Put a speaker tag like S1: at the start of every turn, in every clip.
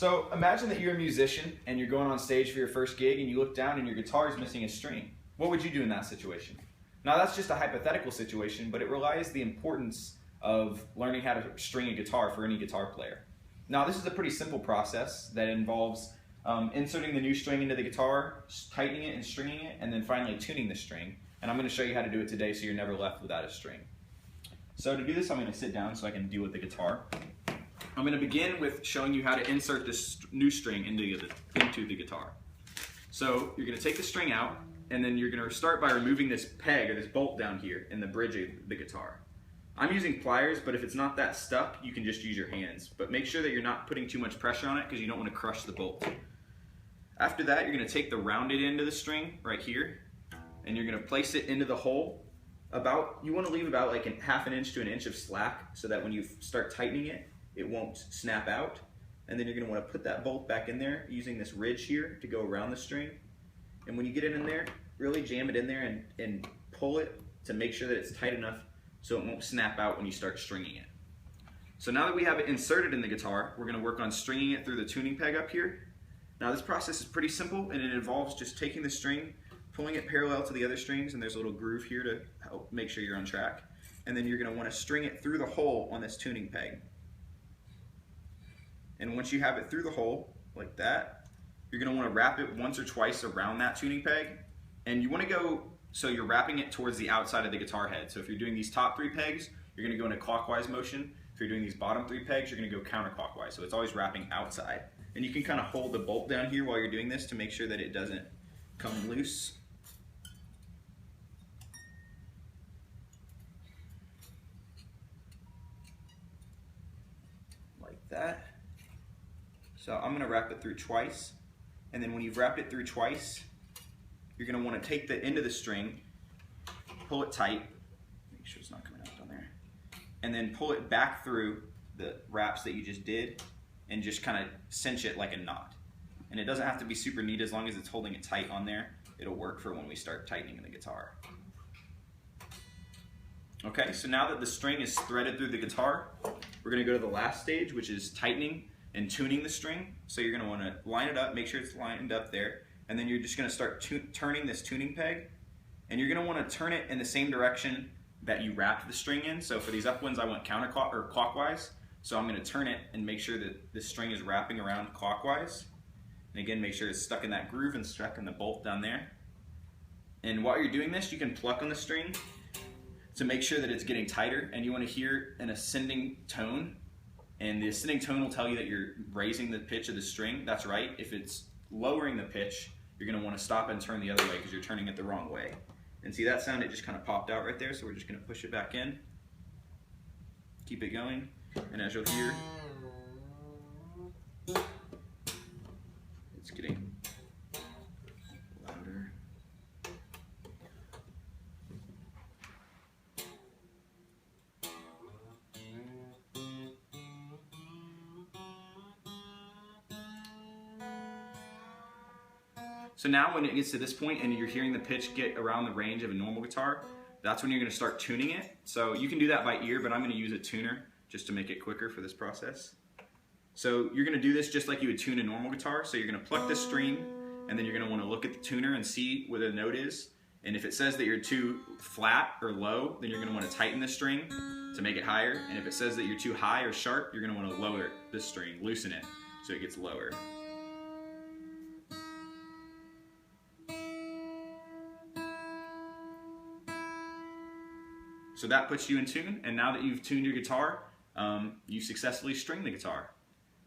S1: So imagine that you're a musician and you're going on stage for your first gig and you look down and your guitar is missing a string. What would you do in that situation? Now that's just a hypothetical situation, but it relies the importance of learning how to string a guitar for any guitar player. Now this is a pretty simple process that involves inserting the new string into the guitar, tightening it and stringing it, and then finally tuning the string. And I'm going to show you how to do it today so you're never left without a string. So to do this, I'm going to sit down so I can deal with the guitar. I'm going to begin with showing you how to insert this new string into the guitar. So you're going to take the string out, and then you're going to start by removing this peg or this bolt down here in the bridge of the guitar. I'm using pliers, but if it's not that stuck, you can just use your hands. But make sure that you're not putting too much pressure on it because you don't want to crush the bolt. After that, you're going to take the rounded end of the string right here, and you're going to place it into the hole. You want to leave about like half an inch to an inch of slack so that when you start tightening it, it won't snap out. And then you're going to want to put that bolt back in there using this ridge here to go around the string. And when you get it in there, really jam it in there and pull it to make sure that it's tight enough so it won't snap out when you start stringing it. So now that we have it inserted in the guitar, we're going to work on stringing it through the tuning peg up here. Now this process is pretty simple, and it involves just taking the string, pulling it parallel to the other strings, and there's a little groove here to help make sure you're on track. And then you're going to want to string it through the hole on this tuning peg. And once you have it through the hole, like that, you're going to want to wrap it once or twice around that tuning peg. And you want to go so you're wrapping it towards the outside of the guitar head. So if you're doing these top three pegs, you're going to go in a clockwise motion. If you're doing these bottom three pegs, you're going to go counterclockwise. So it's always wrapping outside. And you can kind of hold the bolt down here while you're doing this to make sure that it doesn't come loose. Like that. So I'm going to wrap it through twice, and then when you've wrapped it through twice, you're going to want to take the end of the string, pull it tight, make sure it's not coming out down there, and then pull it back through the wraps that you just did and just kind of cinch it like a knot. And it doesn't have to be super neat, as long as it's holding it tight on there. It'll work for when we start tightening the guitar. Okay, so now that the string is threaded through the guitar, we're going to go to the last stage, which is tightening and tuning the string. So you're going to want to line it up, make sure it's lined up there, and then you're just going to start turning this tuning peg, and you're going to want to turn it in the same direction that you wrapped the string in. So for these up ones, I went clockwise, so I'm going to turn it and make sure that this string is wrapping around clockwise. And again, make sure it's stuck in that groove and stuck in the bolt down there. And while you're doing this, you can pluck on the string to make sure that it's getting tighter, and you want to hear an ascending tone. And the ascending tone will tell you that you're raising the pitch of the string. That's right. If it's lowering the pitch, you're going to want to stop and turn the other way because you're turning it the wrong way. And see that sound? It just kind of popped out right there, so we're just going to push it back in. Keep it going, and as you'll hear, it's getting louder. So now when it gets to this point and you're hearing the pitch get around the range of a normal guitar, that's when you're going to start tuning it. So you can do that by ear, but I'm going to use a tuner just to make it quicker for this process. So you're going to do this just like you would tune a normal guitar. So you're going to pluck this string, and then you're going to want to look at the tuner and see where the note is. And if it says that you're too flat or low, then you're going to want to tighten the string to make it higher. And if it says that you're too high or sharp, you're going to want to lower this string, loosen it so it gets lower. So that puts you in tune, and now that you've tuned your guitar, you successfully string the guitar.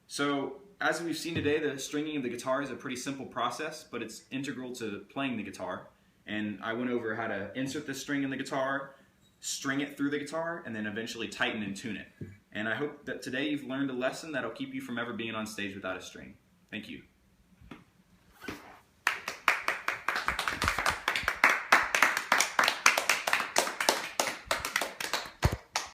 S1: So as we've seen today, the stringing of the guitar is a pretty simple process, but it's integral to playing the guitar. And I went over how to insert the string in the guitar, string it through the guitar, and then eventually tighten and tune it. And I hope that today you've learned a lesson that'll keep you from ever being on stage without a string. Thank you.